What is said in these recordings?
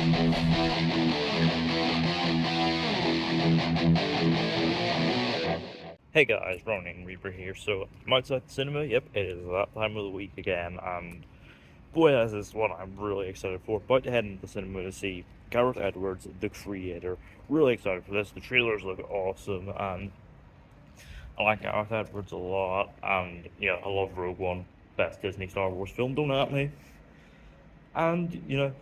Hey guys, Ronin Reaper here. So I'm outside the cinema. Yep, it is that time of the week again, and boy, this is what I'm really excited for. About to head into the cinema to see Gareth Edwards, the creator. Really excited for this. The trailers look awesome, and I like Gareth Edwards a lot. And yeah, I love Rogue One, best Disney Star Wars film. Don't at me. And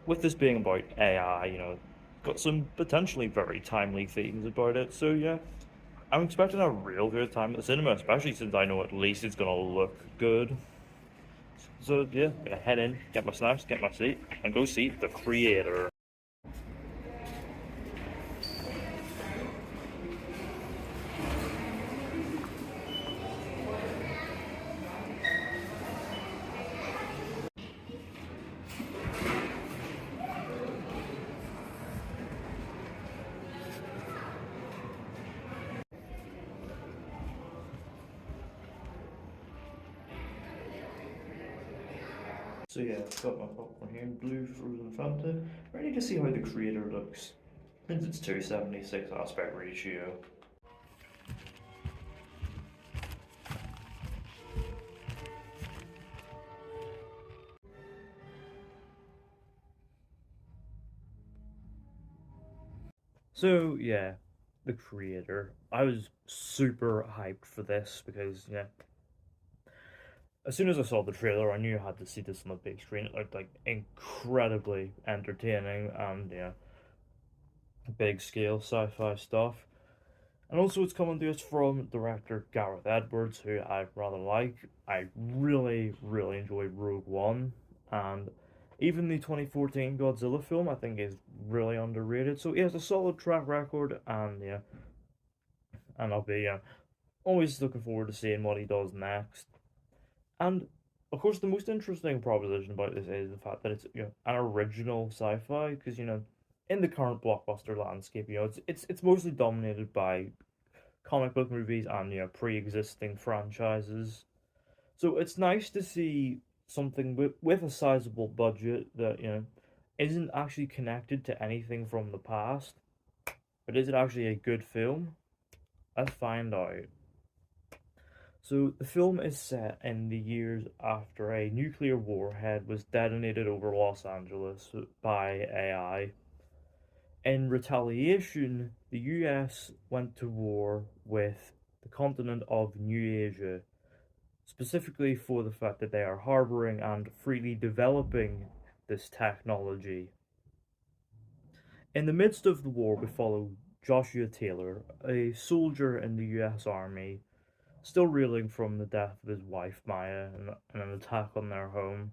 with this being about AI, got some potentially very timely themes about it. So yeah, I'm expecting a real good time at the cinema, especially since I know at least it's gonna look good. So yeah, gonna head in, get my snacks, get my seat, and go see the creator. So yeah, I've got my popcorn here in blue frozen Fanta, ready to see how the creator looks. Since it's 276 aspect ratio. So yeah, the creator. I was super hyped for this because as soon as I saw the trailer, I knew I had to see this on the big screen. It looked like incredibly entertaining and big scale sci-fi stuff. And also, it's coming to us from director Gareth Edwards, who I rather like. I really, really enjoyed Rogue One, and even the 2014 Godzilla film, I think, is really underrated. So he has a solid track record, and I'll be always looking forward to seeing what he does next. And of course, the most interesting proposition about this is the fact that it's an original sci-fi, because in the current blockbuster landscape, it's mostly dominated by comic book movies and pre-existing franchises. So it's nice to see something with a sizable budget that isn't actually connected to anything from the past. But is it actually a good film? Let's find out. So the film is set in the years after a nuclear warhead was detonated over Los Angeles by AI. In retaliation, the US went to war with the continent of New Asia, specifically for the fact that they are harboring and freely developing this technology. In the midst of the war, we follow Joshua Taylor, a soldier in the US Army, still reeling from the death of his wife Maya in an attack on their home,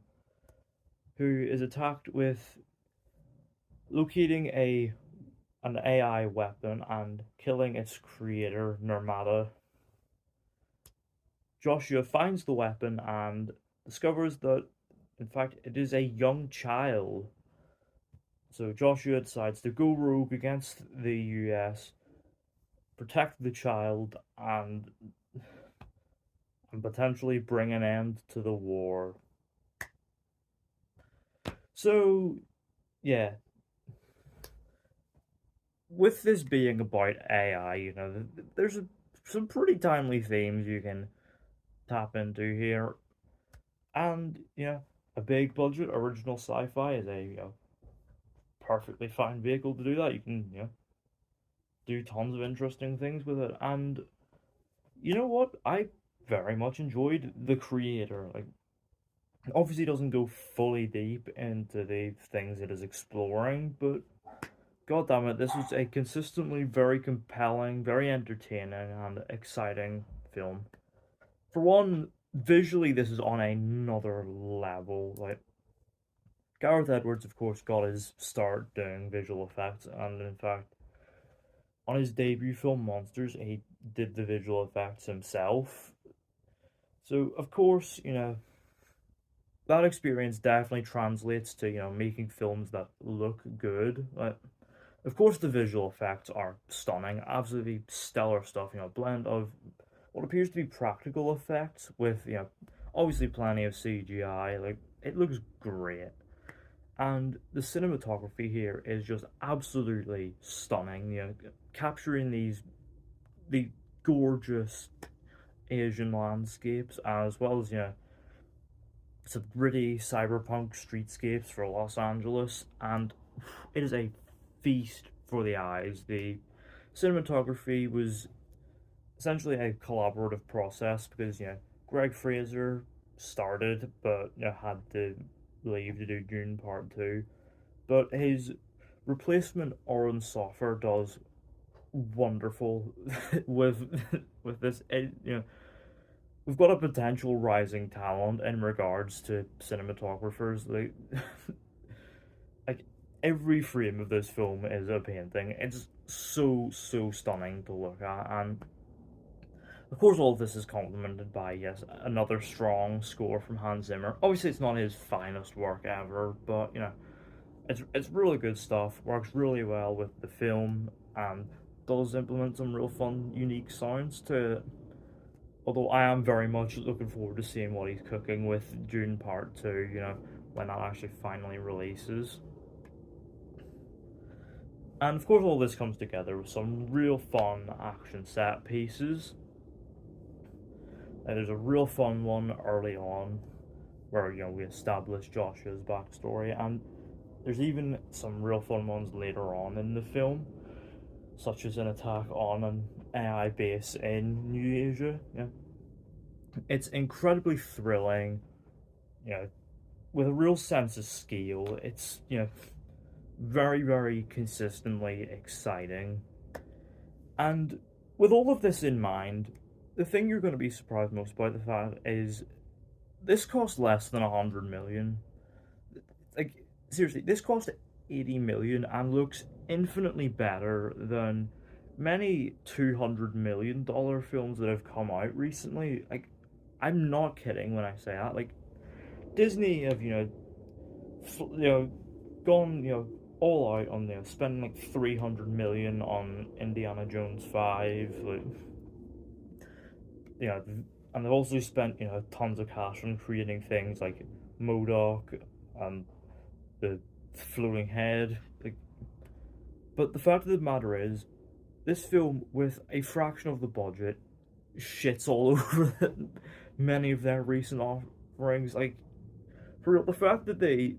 who is attacked with locating an AI weapon and killing its creator, Nirmata. Joshua finds the weapon and discovers that, in fact, it is a young child. So Joshua decides to go rogue against the US, protect the child, and potentially bring an end to the war. So, yeah, with this being about AI, there's some pretty timely themes you can tap into here. And, a big budget original sci-fi is a, perfectly fine vehicle to do that. You can, do tons of interesting things with it. And you know what? I very much enjoyed the creator. Like, obviously doesn't go fully deep into the things it is exploring, but god damn it, this was a consistently very compelling, very entertaining, and exciting film. For one, visually, this is on another level. Like, Gareth Edwards, of course, got his start doing visual effects, and in fact, on his debut film Monsters, he did the visual effects himself. So, of course, that experience definitely translates to, making films that look good. Like, of course, the visual effects are stunning, absolutely stellar stuff. Blend of what appears to be practical effects with, obviously plenty of CGI. Like, it looks great. And the cinematography here is just absolutely stunning. Capturing the gorgeous Asian landscapes, as well as some gritty cyberpunk streetscapes for Los Angeles, and it is a feast for the eyes. The cinematography was essentially a collaborative process because Greg Fraser started, but had to leave to do Dune Part Two. But his replacement Oren Soffer does wonderful with this. We've got a potential rising talent in regards to cinematographers. Like every frame of this film is a painting. It's so stunning to look at, and of course, all of this is complemented by, yes, another strong score from Hans Zimmer. Obviously, it's not his finest work ever, but it's really good stuff. Works really well with the film, and does implement some real fun, unique sounds to it. Although I am very much looking forward to seeing what he's cooking with Dune Part Two. When that actually finally releases. And of course, all this comes together with some real fun action set pieces. There's a real fun one early on where we establish Joshua's backstory, and there's even some real fun ones later on in the film, such as an attack on an AI base in New Asia. It's incredibly thrilling, with a real sense of scale. It's very consistently exciting, and with all of this in mind, the thing you're going to be surprised most by the fact is this cost less than 100 million. Like seriously, this cost 80 million and looks infinitely better than many $200 million films that have come out recently. Like, I'm not kidding when I say that. Like, Disney have gone all out on spending like 300 million on Indiana Jones 5, like you know, and they've also spent tons of cash on creating things like Modoc and the floating head. Like, but the fact of the matter is, this film with a fraction of the budget shits all over many of their recent offerings. Like, for real, the fact that they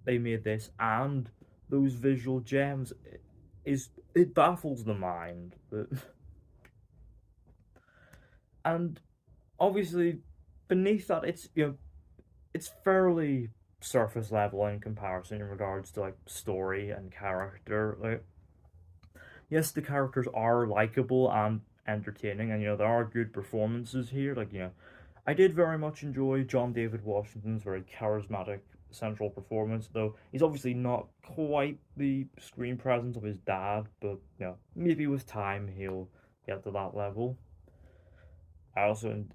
made this and those visual gems is it baffles the mind. And obviously, beneath that, it's fairly surface level in comparison in regards to like story and character. Like, yes, the characters are likable and entertaining, and there are good performances here. Like, I did very much enjoy John David Washington's very charismatic central performance, though he's obviously not quite the screen presence of his dad, but maybe with time he'll get to that level. I also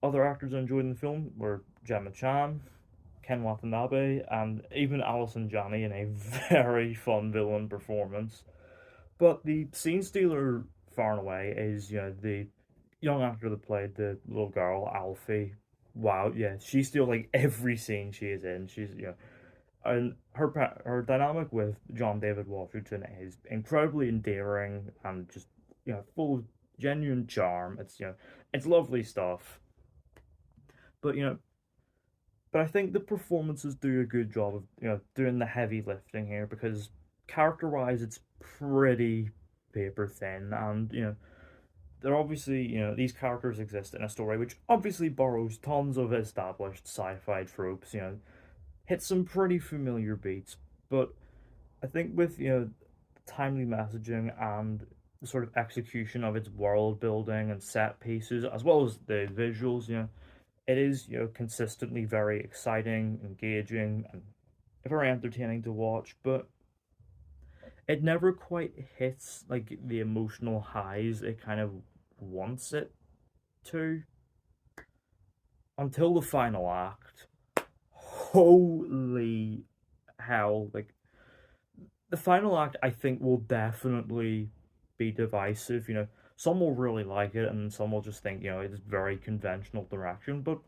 Other actors I enjoyed in the film were Gemma Chan, Ken Watanabe, and even Alison Janney in a very fun villain performance. But the scene stealer, far and away, is the young actor that played the little girl, Alfie. Wow, yeah, she steals like every scene she is in. She's and her dynamic with John David Washington is incredibly endearing and just full of genuine charm. It's lovely stuff. But I think the performances do a good job of doing the heavy lifting here because character wise it's pretty paper thin, and they're obviously these characters exist in a story which obviously borrows tons of established sci-fi tropes, hits some pretty familiar beats, but I think with timely messaging and the sort of execution of its world building and set pieces as well as the visuals, it is consistently very exciting, engaging, and very entertaining to watch, but it never quite hits like the emotional highs it kind of wants it to until the final act. Holy hell, like the final act I think will definitely be divisive. Some will really like it and some will just think it's very conventional direction, but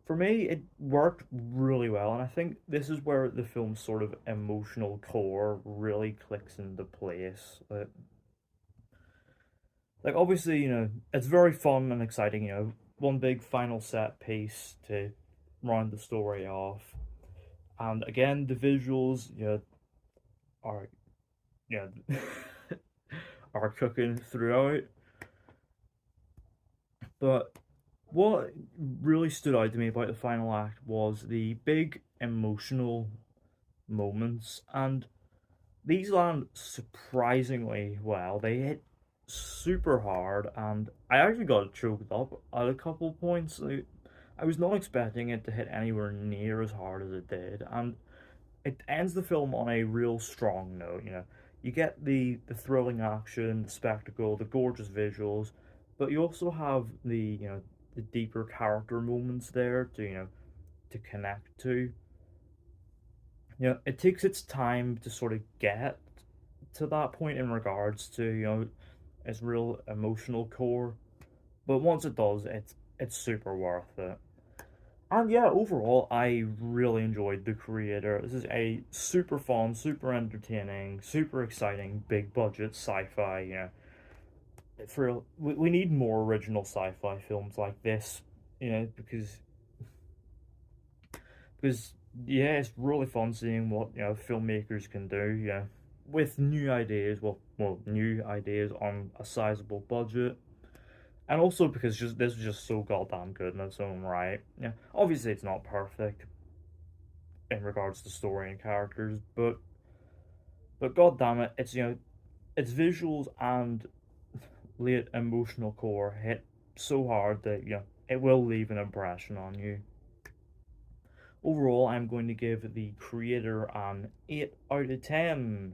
For me, it worked really well, and I think this is where the film's sort of emotional core really clicks into place. Like obviously, it's very fun and exciting. One big final set piece to round the story off, and again, the visuals, are yeah, are cooking throughout. But what really stood out to me about the final act was the big emotional moments, and these land surprisingly well. They hit super hard, and I actually got choked up at a couple points. Like, I was not expecting it to hit anywhere near as hard as it did, and it ends the film on a real strong note. You get the thrilling action, the spectacle, the gorgeous visuals, but you also have the deeper character moments there to to connect to. It takes its time to sort of get to that point in regards to its real emotional core, but once it does, it's super worth it. And yeah, overall, I really enjoyed The Creator. This is a super fun, super entertaining, super exciting, big budget sci-fi. For we need more original sci-fi films like this. Because yeah, it's really fun seeing what filmmakers can do. With new ideas. Well, new ideas on a sizable budget. And also because just this is just so goddamn good in its own right. Yeah, obviously it's not perfect in regards to story and characters, but god damn it, it's its visuals and late emotional core hit so hard that it will leave an impression on you. Overall, I'm going to give The Creator an 8 out of 10.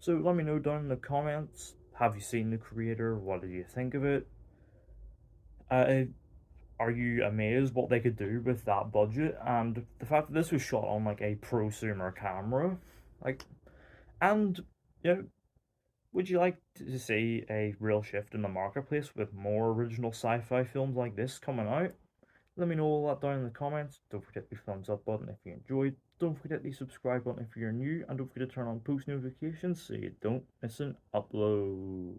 So let me know down in the comments. Have you seen The Creator? What do you think of it? Are you amazed what they could do with that budget and the fact that this was shot on like a prosumer camera? Like, and would you like to see a real shift in the marketplace with more original sci-fi films like this coming out? Let me know all that down in the comments. Don't forget the thumbs up button if you enjoyed. Don't forget the subscribe button if you're new, and don't forget to turn on post notifications so you don't miss an upload.